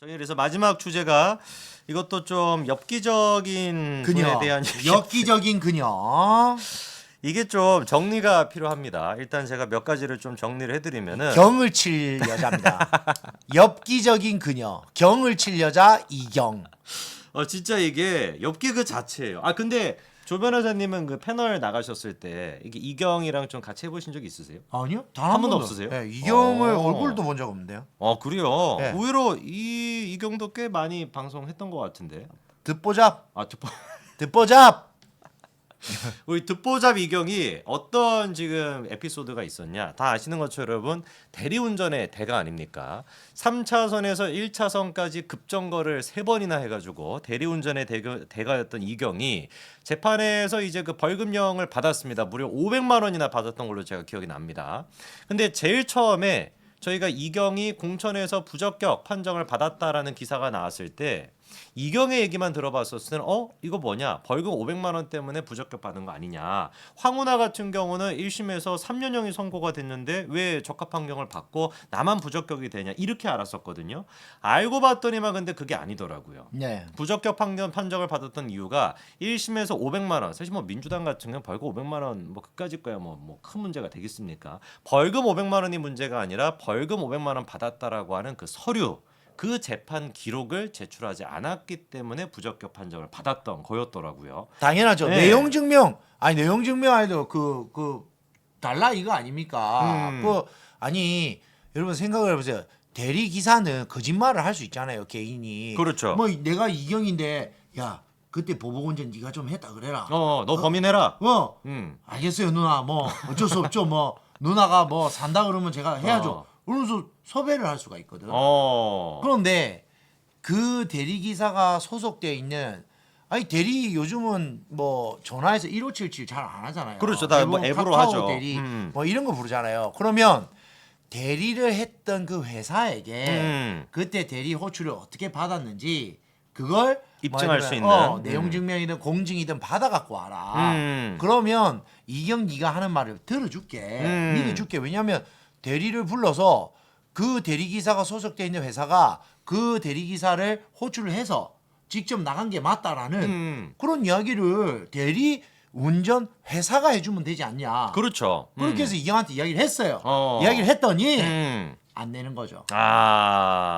저희 그래서 마지막 주제가 이것도 좀 엽기적인 분에 대한 엽기적인 그녀. 이게 좀 정리가 필요합니다. 일단 제가 몇 가지를 좀 정리를 해드리면은 경을 칠 여자입니다. 엽기적인 그녀. 경을 칠 여자 이경. 진짜 이게 엽기 그 자체예요. 아 근데 조 변호사님은 그 패널 나가셨을 때 이게 이경이랑 좀 같이 해보신 적 있으세요? 아니요? 단 한 한 번도 번도 없으세요? 네, 이경을 어. 얼굴도 본 적 없는데요. 그래요. 네. 의외로 이경도 꽤 많이 방송했던 것 같은데. 듣보잡. 아 듣보잡. 우리 듣보잡 이경이 어떤 지금 에피소드가 있었냐 다 아시는 것처럼 여러분 대리운전의 대가 아닙니까? 3차선에서 1차선까지 급정거를 3번이나 해가지고 대리운전의 대가였던 이경이 재판에서 이제 그 벌금형을 받았습니다. 무려 500만 원이나 받았던 걸로 제가 기억이 납니다. 근데 제일 처음에 저희가 이경이 공천에서 부적격 판정을 받았다라는 기사가 나왔을 때 이경의 얘기만 들어봤었을 때는 이거 뭐냐 벌금 500만 원 때문에 부적격 받은 거 아니냐. 황운하 같은 경우는 1심에서 3년형이 선고가 됐는데 왜 적합 판정을 받고 나만 부적격이 되냐 이렇게 알았었거든요. 알고 봤더니만 근데 그게 아니더라고요. 네. 부적격 판정을 받았던 이유가 1심에서 500만 원. 사실 뭐 민주당 같은 경우는 벌금 500만 원 뭐 그까짓 거야 뭐 큰 문제가 되겠습니까? 벌금 500만 원이 문제가 아니라 벌금 500만 원 받았다라고 하는 그 서류 그 재판 기록을 제출하지 않았기 때문에 부적격 판정을 받았던 거였더라고요. 당연하죠. 네. 내용 증명 아니도 그 달라 이거 아닙니까? 아니 여러분 생각을 해보세요. 대리 기사는 거짓말을 할 수 있잖아요. 개인이. 그렇죠. 뭐 내가 이경인데 야 그때 보복운전 네가 좀 했다 그래라. 너 범인해라. 알겠어요 누나. 뭐 어쩔 수 없죠. 뭐 누나가 뭐 산다 그러면 제가 해야죠. 그러면서 섭외를 할 수가 있거든. 그런데 그 대리 기사가 소속되어 있는 아니 대리 요즘은 뭐 전화해서 1577 잘 안 하잖아요. 그렇죠. 다 뭐 대부분 앱으로 카카오 하죠. 대리 뭐 이런 거 부르잖아요. 그러면 대리를 했던 그 회사에게 그때 대리 호출을 어떻게 받았는지 그걸 입증할 수 있는 내용 증명이든 공증이든 받아 갖고 와라. 그러면 이경 네가 하는 말을 들어줄게. 믿어줄게. 왜냐하면 대리를 불러서 그 대리 기사가 소속돼 있는 회사가 그 대리 기사를 호출을 해서 직접 나간 게 맞다라는 그런 이야기를 대리 운전 회사가 해주면 되지 않냐. 그렇죠. 그렇게 해서 이경한테 이야기를 했어요. 이야기를 했더니 안 내는 거죠.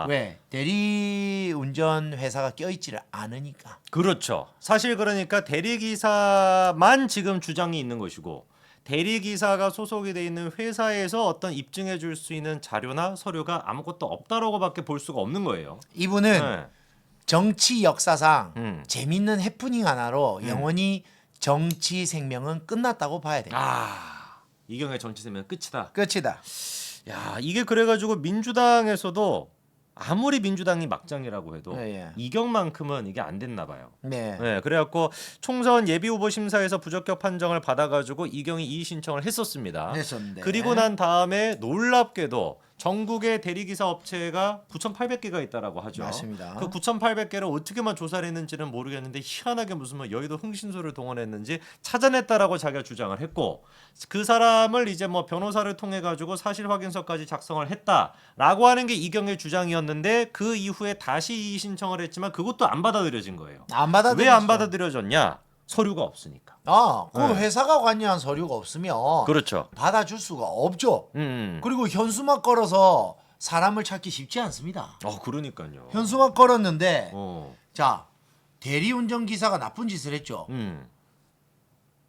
왜? 대리 운전 회사가 껴있지를 않으니까. 그렇죠. 사실 그러니까 대리기사만 지금 주장이 있는 것이고 대리기사가 소속이 돼 있는 회사에서 어떤 입증해 줄 수 있는 자료나 서류가 아무것도 없다라고밖에 볼 수가 없는 거예요. 이분은 네. 정치 역사상 재밌는 해프닝 하나로 영원히 정치 생명은 끝났다고 봐야 돼요. 이경의 정치생명 끝이다. 끝이다. 야, 이게 그래가지고 민주당에서도 아무리 민주당이 막장이라고 해도 이경만큼은 이게 안 됐나 봐요. 네. 그래갖고 총선 예비후보 심사에서 부적격 판정을 받아가지고 이경이 이의 신청을 했었습니다. 했었는데. 그리고 난 다음에 놀랍게도 전국의 대리기사 업체가 9,800개가 있다라고 하죠. 맞습니다. 그 9,800개를 어떻게만 조사를 했는지는 모르겠는데 희한하게 무슨 뭐 여의도 흥신소를 동원했는지 찾아냈다라고 자기가 주장을 했고 그 사람을 이제 뭐 변호사를 통해 가지고 사실 확인서까지 작성을 했다라고 하는 게 이경의 주장이었는데 그 이후에 다시 이의 신청을 했지만 그것도 안 받아들여진 거예요. 안 받아들였죠. 왜 안 받아들여졌냐? 서류가 없으니까. 그 회사가 관여한 서류가 없으면 그렇죠. 받아줄 수가 없죠. 그리고 현수막 걸어서 사람을 찾기 쉽지 않습니다. 그러니까요. 현수막 걸었는데 자, 대리운전 기사가 나쁜 짓을 했죠.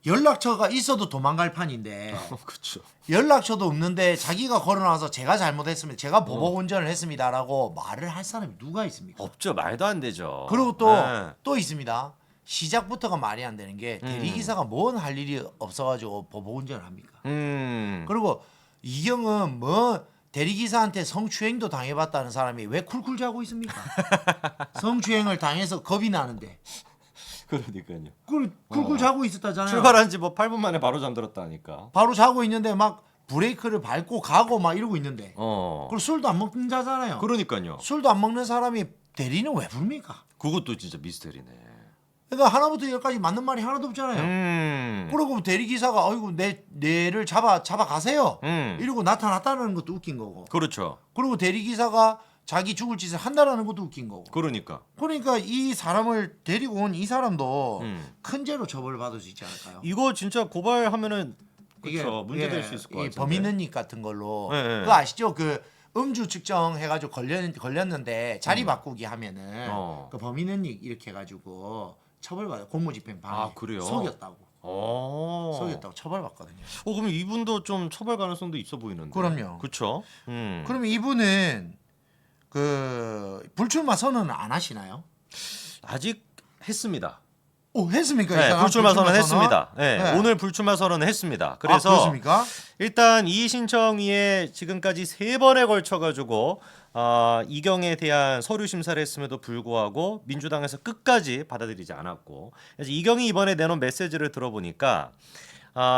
연락처가 있어도 도망갈 판인데 그렇죠. 연락처도 없는데 자기가 걸어놔서 제가 잘못했습니다. 제가 보복운전을 했습니다라고 말을 할 사람이 누가 있습니까? 없죠. 말도 안 되죠. 그리고 또 있습니다. 시작부터가 말이 안 되는 게 대리기사가 뭔 할 일이 없어가지고 보복운전을 합니까? 그리고 이경은 뭐 대리기사한테 성추행도 당해봤다는 사람이 왜 쿨쿨 자고 있습니까? 성추행을 당해서 겁이 나는데 그러니까요. 쿨쿨 자고 있었다잖아요. 출발한 지 뭐 8분 만에 바로 잠들었다니까. 바로 자고 있는데 막 브레이크를 밟고 가고 막 이러고 있는데 그리고 술도 안 먹는 자잖아요. 그러니까요. 술도 안 먹는 사람이 대리는 왜 부릅니까? 그것도 진짜 미스터리네. 그러니까 하나부터 열까지 맞는 말이 하나도 없잖아요. 그리고 대리기사가 아이고 내를 잡아 가세요. 이러고 나타났다는 것도 웃긴 거고. 그렇죠. 그리고 대리기사가 자기 죽을 짓을 한다라는 것도 웃긴 거고. 그러니까. 그러니까 이 사람을 데리고 온 이 사람도 음. 큰 죄로 처벌받을 수 있지 않을까요? 이거 진짜 고발하면은 이게, 그렇죠. 문제될 예, 수 있을 것 이 같은데. 범인은닉 같은 걸로 네, 네. 그거 아시죠? 그 음주 측정해가지고 걸렸는데 자리 바꾸기 하면은 그 범인은닉 이렇게 해가지고 처벌받아. 공무집행 방해. 아, 그래요? 속였다고. 어. 속였다고 처벌받거든요. 그럼 이분도 좀 처벌 가능성도 있어 보이는데. 그럼요. 그렇죠. 그러면 이분은 그 불출마 선언은 안 하시나요? 아직 했습니다. 오 했습니까? 이 네, 사람? 불출마 선언 선언? 했습니다. 네, 네. 오늘 불출마 선언을 했습니다. 아, 그래서 그렇습니까? 일단 이의 신청위에 지금까지 3번에 걸쳐 가지고 이경에 대한 서류 심사를 했음에도 불구하고 민주당에서 끝까지 받아들이지 않았고, 그래서 이경이 이번에 내놓은 메시지를 들어보니까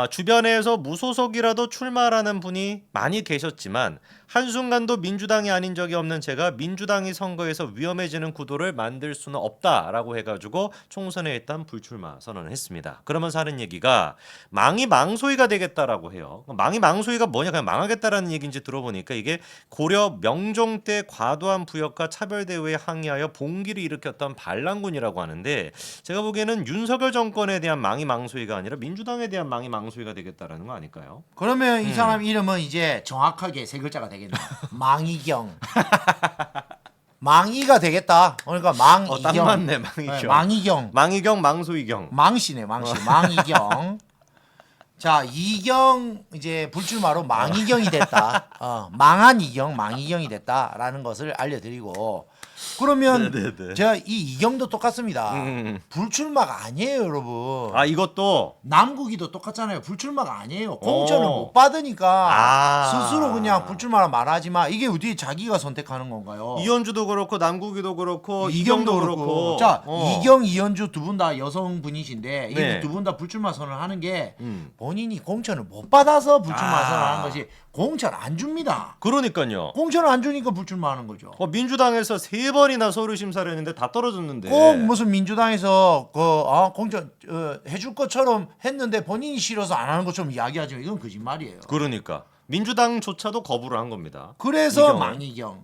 주변에서 무소속이라도 출마라는 분이 많이 계셨지만 한순간도 민주당이 아닌 적이 없는 제가 민주당이 선거에서 위험해지는 구도를 만들 수는 없다라고 해가지고 총선에 일단 불출마 선언을 했습니다. 그러면서 하는 얘기가 망이 망소위가 되겠다라고 해요. 망이 망소위가 뭐냐, 그냥 망하겠다라는 얘기인지 들어보니까 이게 고려 명종 때 과도한 부역과 차별 대우에 항의하여 봉기를 일으켰던 반란군이라고 하는데, 제가 보기에는 윤석열 정권에 대한 망이 망소위가 아니라 민주당에 대한 망이 망소위가 되겠다라는 거 아닐까요? 그러면 이 사람 이름은 이제 정확하게 3글자가 되겠네. 망이경. 망이가 되겠다. 그러니까 망이경. 딱 맞네, 망이경. 네, 망이경. 망이경, 망소이경. 망씨네, 망씨. 망이경. 자, 이경 이제 불출마로 망이경이 됐다. 망한 이경, 망이경이 됐다라는 것을 알려드리고, 그러면 네네네. 제가 이 이경도 똑같습니다. 불출마가 아니에요, 여러분. 이것도 남국이도 똑같잖아요. 불출마가 아니에요. 공천을 못 받으니까 스스로 그냥 불출마라 말하지 마. 이게 어디 자기가 선택하는 건가요? 이현주도 그렇고 남국이도 그렇고 이경도 그렇고. 자, 이경, 이현주 두 분 다 여성분이신데 네. 이 두 분 다 불출마 선언을 하는 게 본인이 공천을 못 받아서 불출마 선언하는 것이, 공천 안 줍니다. 그러니까요. 공천을 안 주니까 불출마하는 거죠. 민주당에서 3번이나 서류 심사를 했는데 다 떨어졌는데. 꼭 무슨 민주당에서 공천 해줄 것처럼 했는데 본인이 싫어서 안 하는 것처럼 이야기하지만 이건 거짓말이에요. 그러니까 민주당조차도 거부를 한 겁니다. 그래서 이경을. 망이경.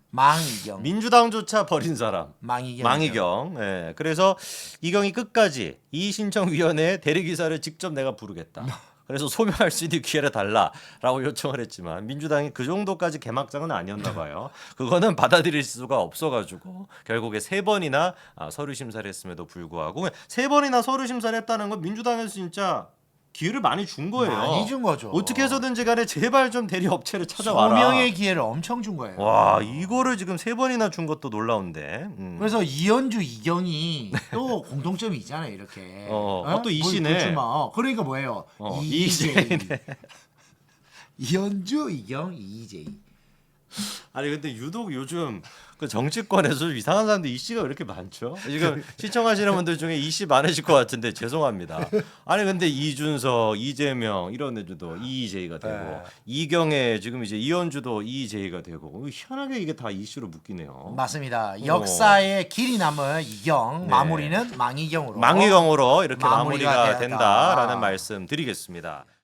망이경. 민주당조차 버린 사람. 망이경. 망이경. 예. 그래서 이경이 끝까지 이의신청위원회에 대리기사를 직접 내가 부르겠다. 그래서 소명할 수 있는 기회를 달라라고 요청을 했지만 민주당이 그 정도까지 개막장은 아니었나 봐요. 그거는 받아들일 수가 없어가지고 결국에 3번이나 서류 심사를 했음에도 불구하고 3번이나 서류 심사를 했다는 건 민주당에서 진짜 기회를 많이 준 거예요. 많이 준 거죠. 어떻게 해서든지 간에 제발 좀 대리 업체를 찾아와라. 소명의 기회를 엄청 준 거예요. 와, 이거를 지금 3번이나 준 것도 놀라운데. 그래서 이현주, 이경이 또 공통점이 있잖아요, 이렇게. 또 이씨네. 불출마. 그러니까 뭐예요? 이재이네. 이현주, 이경, 이재이. 아니 근데 유독 요즘 그 정치권에서 좀 이상한 사람들 이씨가 왜 이렇게 많죠? 지금 시청하시는 분들 중에 이씨 많으실 것 같은데 죄송합니다. 아니 근데 이준석, 이재명 이런 애들도 이재희가 되고 이경애 지금 이제 이현주도 이재희가 되고 희한하게 이게 다 이씨로 묶이네요. 맞습니다. 역사의 길이 남은 이경, 마무리는 망이경으로. 망이경으로 이렇게 마무리가 마무리가 되었다. 된다라는 말씀 드리겠습니다.